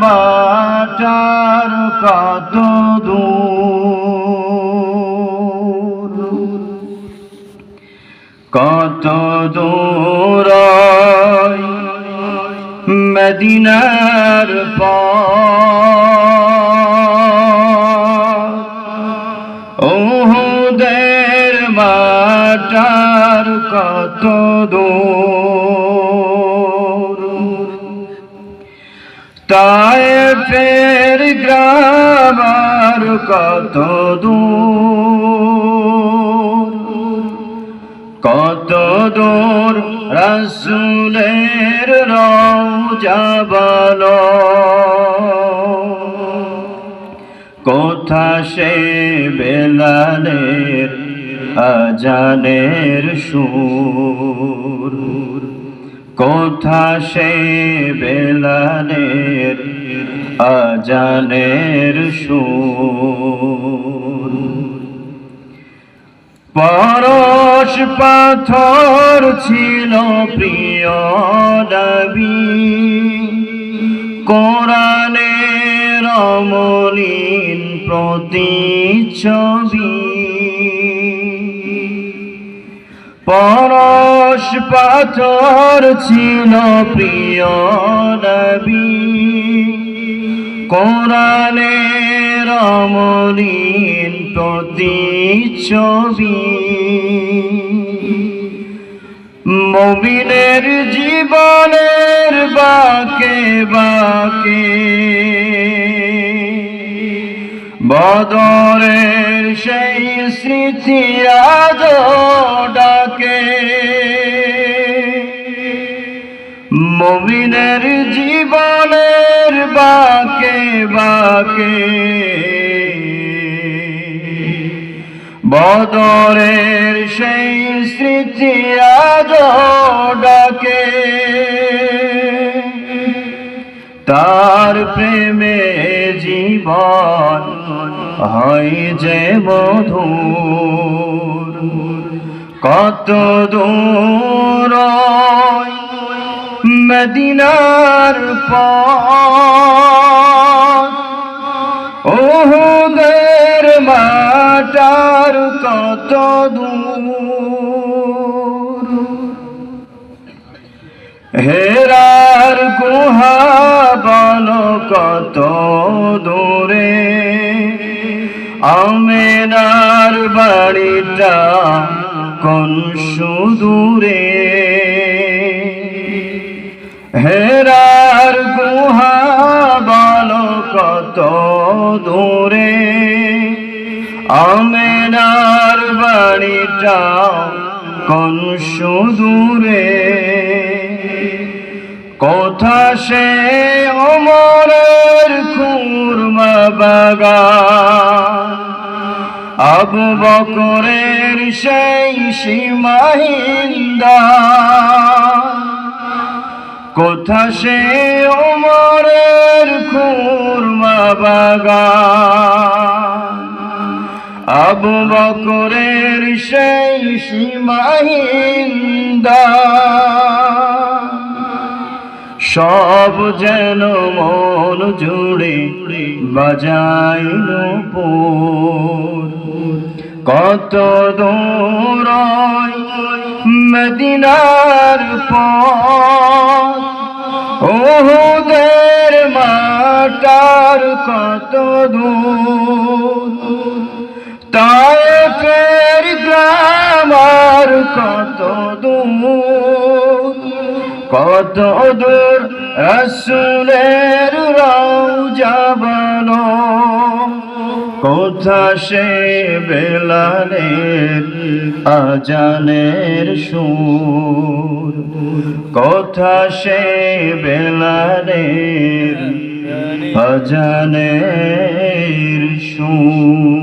Butter কত দূর, কত দূর মদিনার পথ, উহুদের বাটার কত দূর, তায়েফের গ্রামার কত দূর, কত দূর রাসূলের রওজা বলো, কোথা সে বেলালের আজানের সুর, কোথা সে বেলালের আজানের সুর। পরশ পাথর ছিল প্রিয় নবী, কোরআনের অমলিন প্রতিচ্ছবি। পরশ পাথর ছিল প্রিয় নবী, কোরআনের অমলিন প্রতিচ্ছবি। মুমিনের জীবনের বাঁকে বাঁকে বদরের সেই স্মৃতি আজ ডাকে, মুমিনের জীবনের বাঁকে বাঁকে বদরের সেই স্মৃতি আজ ডাকে। তার প্রেমে জীবন হয় যে মধুর, কত দূর মদিনার পথ, উহুদের মাটার কত দূর, হেরার গুহা বলো কত দূরে, আমেনার বাড়িটা কোন সুদূরে। হেরার গুহা বলো কত দূরে, আমেনার বাড়িটা কোন সুদূরে। কোথা সে ওমরের খুরমা বাগান, আবু বকরের সেই সীমাহীন দান, কোথা সে ওমরের খুরমা বাগান, আবু বকরের সেই সীমাহীন দান। সব যেন মন জুড়ে বাজায় নূপুর, কত দূর মদিনার পথ, উহুদের মাটার কত দূর, তায়েফের গ্রামার কত দূর, কত দূর রাসূলের রওজা বলো, কোথা সে বেলালের আজানের সুর, কোথা সে বেলালের আজানের সুর।